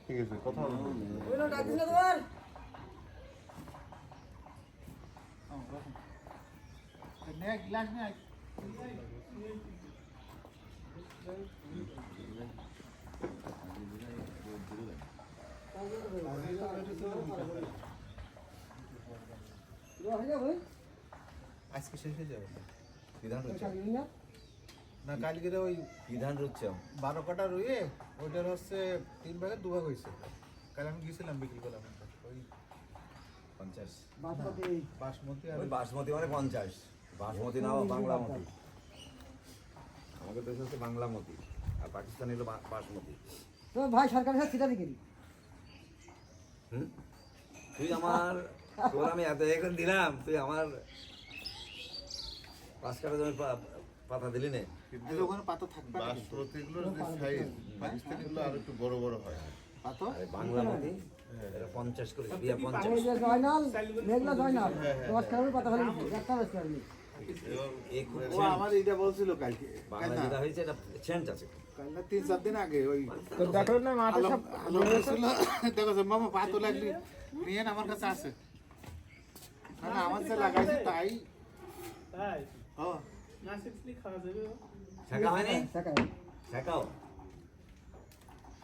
ঠিক আছে কথা হবে ওইটা ডাকিস না তোমার নে গ্লাস নে আজকে শেষ হয়ে যাবে বিধান হচ্ছে না কালকে ওই বিধান হচ্ছে 12 কাটা রুয়ে ওইটার হচ্ছে 3 ভাগে 2 ভাগ হয়েছে কাল আমি গেছিলাম বিক্রি করলাম ওই 50 বাসমতি আর ওই বাসমতি মানে 50 বাসমতি না বাংলা মতি আমাদের দেশে হচ্ছে বাংলা মতি আর পাকিস্তানি হলো বাসমতি তো ভাই সরকারের সাথে সেটা দিকে তুই আমার তোর আমি এত এখন দিলাম তুই আমার 5 কাটা জমি পাতা দিলি না কিন্তু ওখানে পাতা থাকবে না বাসমতিগুলোর যে সাইজ পাকিস্তানিগুলো আর একটু বড় বড় হয় পাতা আরে বাংলা মতি এটা 50 করে দিয়া 50 ওই যে জয়নাল মেঘলা জয়নাল 10 টাকার পাতা ফেলে দিচ্ছে একটা বেশ করেনি এই খুব ও আমার এইটা বলছিল কালকে বাংলা যেটা হয়েছে এটা চেঞ্জ আছে কাল না 3-4 দিন আগে ওই তো দেখো না মাঠে সব বলছিল দেখো যে মামা পাতো লাগলি নিয়ে আমার কাছে আছে না না আমার যে লাগাইছে তাই তাই ও না সিক্সলি খাওয়া যাবে শেখা হয়নি টাকা শেখাও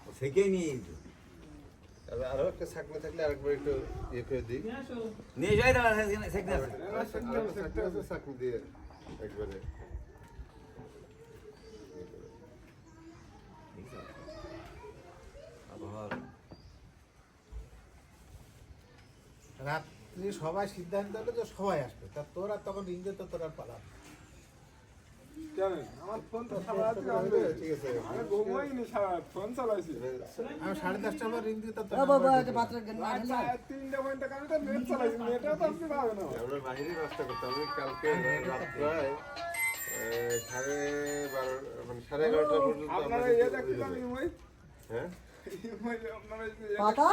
ও শেখেই নিয়ে যেত আরো একটা ছাকনি থাকলে আরেকবার একটু ইয়ে করে দিই নিয়ে আসো নিয়ে যাই দাঁড়া শেখতে আছে ছাকনি আছে ছাকনি দিয়ে একবারে আবহাওয়া রাত্রি সবাই সিদ্ধান্ত হলো যে সবাই আসবে তা তোরা তখন ইন্দে তো তোরা পালা জানেন আমার ফোন তো সারা রাত ঠিক আছে আমি ঘুমাইনি সারা রাত ফোন চালাইছি আমি 10:30টার পর ইন্দে তো ও বাবা এটা পাত্র জ্ঞান না আচ্ছা 3টা পয়েন্ট আমি তো নেট চালাইছি নেটটা তো আপনি পাবেন না আমরা বাইরে রাস্তা করতাম আমি কালকে রাত প্রায় 12:30 মানে 11:30 পর্যন্ত আপনারা আমরা ইয়ে দেখছিলাম ইমই হ্যাঁ ইমই আপনারা ইয়ে পাতা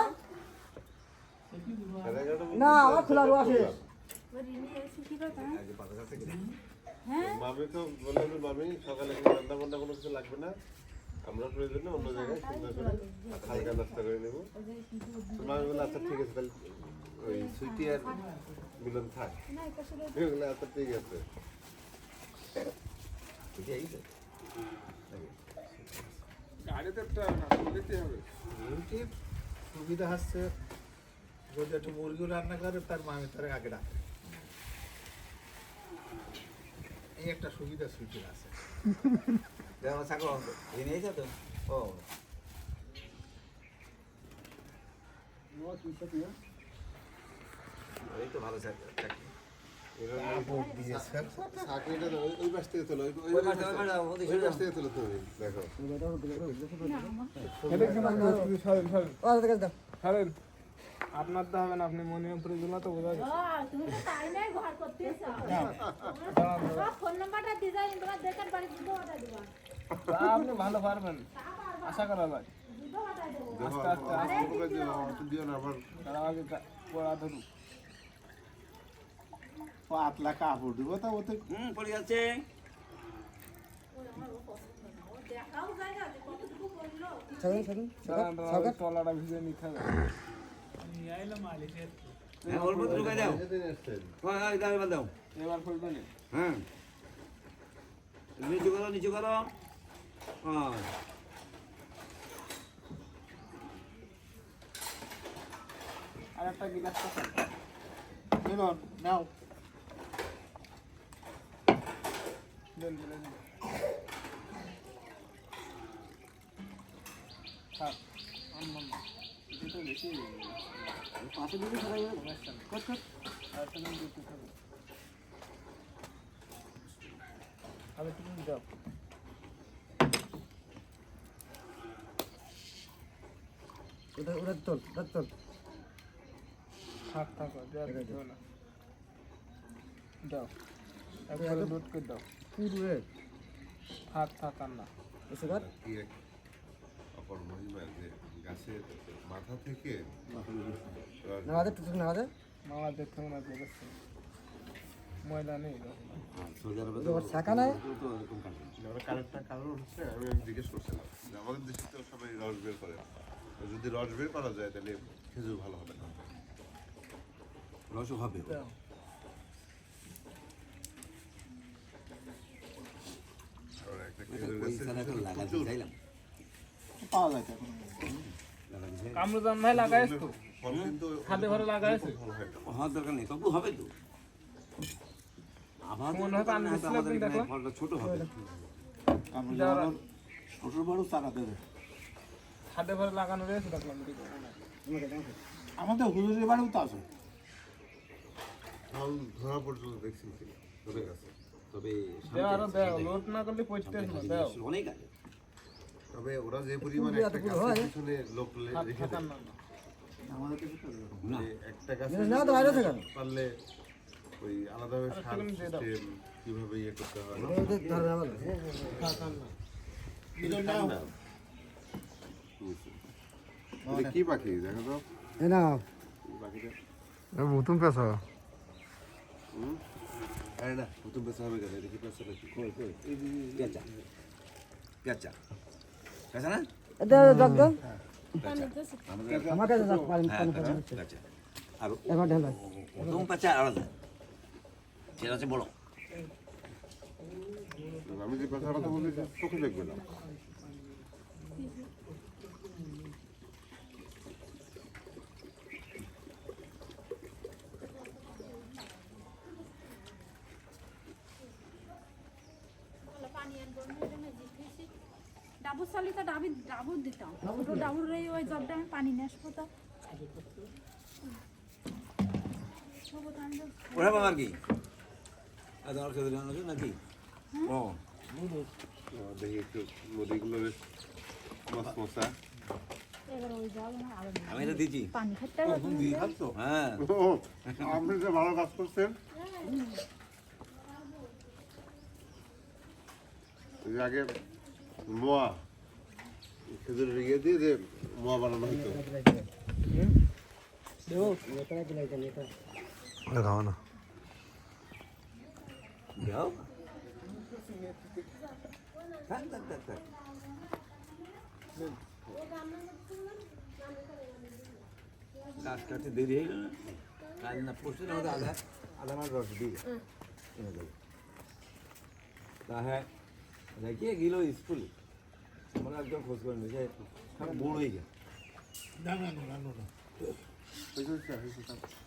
11:30 না আমার খোলা রোয়া শেষ আগে পাতা কাছে মামি তো বললাম যে মামি সকালে কোনো রান্না বান্না কোনো কিছু লাগবে না আমরা প্রয়োজনে অন্য জায়গায় সুন্দর করে হালকা নাস্তা করে নেবো তো মামি বললো আচ্ছা ঠিক আছে তাহলে ওই সুইটি আর মিলন থাক বললো আচ্ছা ঠিক আছে ঠিক আছে গাড়িতে একটা না দিতে হবে রুটির সুবিধা হচ্ছে যদি একটু মুরগি রান্না করে তার মামি তার আগে ডাকে এই একটা সুবিধা সুইটির আছে দেখো সাকো এই নিয়ে যা তো ও এই তো ভালো চাকরি চাকরিটা ওই পাশ থেকে তোলো ওই পাশে ওই পাশ থেকে তোলো তুমি দেখো ও দেখে দাও ছাড়েন আপনার তো হবে না আপনি মনে উপরে গুলো তো বোঝা যায় তুমি তো তাই নাই ঘর করতেছ ফোন নাম্বারটা দিবা তোমরা দেখার বাড়ি দুধ অর্ডার দিবা আপনি ভালো পারবেন আশা করা যায় দুধ অর্ডার দেবো দেখো আস্তে দিও না আবার তারা আগে পড়া ধরু 5 লাখ কাপড় দিব তো ওতে পড়ে যাচ্ছে দেখাও যায় না যে কতটুকু করলো সরুন সরুন তলাটা ভিজে নিতে হবে হ্যাঁ অল্প তো ঢুকে দাও যেদিন এসছেন হ্যাঁ দাও এবার দাও এবার করবে না হ্যাঁ নিচু করো হ্যাঁ আর একটা গিলাস তো মিলন নাও দেন দেন হ্যাঁ এটা বেশি পাশে দিকে সবাই সমস্যা নেই কত আর তুমি দিতে হবে আরে তুমি দাও ওটা তোল তোল থাক থাক দাও না দাও একবারে লোড করে দাও পুরো থাক থাক আর না এসে কর কি এক অপর মহিমা যে গাছের মাথা থেকে নামাজে টুকটুক নামাজে মামা দেখতে মনে হয় দেখছে ময়লা নেই সৌদি আরবে ওর শাখা নাই তো এরকম কাটে কারেন্টটা কারণ হচ্ছে আমি জিজ্ঞেস করছিলাম যে আমাদের দেশে তো সবাই রস বের করে যদি রস বের করা যায় তাহলে খেজুর ভালো হবে না। রসও হবে। আর একটা খেজুর গাছে লাগাতে চাইলাম, পাওয়া যায় তো এখন। লাগাতে চাই। কামরুজান ভাই লাগাইছ তো ফল কিন্তু খাদে ঘরে লাগাইছে ভালো হয় না। হওয়ার দরকার নেই, তবু হবে তো। আমার মনে হয় পানি দিচ্ছিল আমাদের আপনি এখানে দেখো। ফলটা ছোট হবে। আমরা যেমন ছোট বড় চারা দেবে। খাদে ঘরে লাগানো রয়েছে দেখলাম এদিকে। আমাদের হুজুরের বাড়িও তো আছে। ফল ধরা পর্যন্ত দেখছি কিনা ধরে গেছে। তবে দেও আরো দেও, লোড না করলে পচতেছ না, দেও। অনেক আছে। তবে ওরা যে পরিমাণে একটা গাছের পিছনে লোক রেখে দেয়, না, না। আমাদের কাছে তো এরকম। না, যে একটা গাছ না তো বাইরে থেকে পারলে ওই আলাদাভাবে সার সেকেন্ড দিয়ে দাও। সিস্টেম কিভাবে ইয়ে করতে হয় না? ধরবে আবার ঠান্ডা। এটা কি পাখি দেখো তো এ না এই পাখিটা নতুন পেশা আরে না নতুন পেশা হবে কেন? এটা কি পেশা নাকি? পেঁচা, পেঁচা, পেঁচা না? এটা জগ দাও আমাদের আমার কাছে জগ পানি হ্যাঁ, পানি পেঁচা, পানি পেঁচা। আর এবার ঢেলা প্রথম পেঁচা আলাদা, সেটা হচ্ছে বড়। আমি যে পেশাটা তো বলছি চোখে দেখবে না। ডাবুর চালি তো ডাবুর দিতাম ছোটো ডাবুর ওই জগটা আমি পানি নিয়ে আসবো তো ওরা বাবার কি? আর তোমার খেতে দেওয়া হয়েছে নাকি? ও, দেখি একটু নদীগুলো বেশ মশা। এবার ওই জল না আরো আমি এটা দিচ্ছি। পানি খেতে হবে দিয়ে খাচ্ছো? হ্যাঁ, ও, আপনি যে ভালো কাজ করছেন। ওই যে আগে মোয়া খেজুরের ইয়ে দিয়ে যে মোয়া বানানো হতো। যাও। থাক, থাক, থাক, থাক। গাছ কাটতে দেরি হয়ে গেল না? কাল না পরশু দিন আমাদের আধা মাস রস দিয়ে এনে দেবো। তা হ্যাঁ, রেখে গেল স্কুলে। আমরা একদম খোঁজ করে নিয়েছে, বুড়ো হয়ে গেল। না না না না না। হয়েছে, হয়েছে, হয়েছে।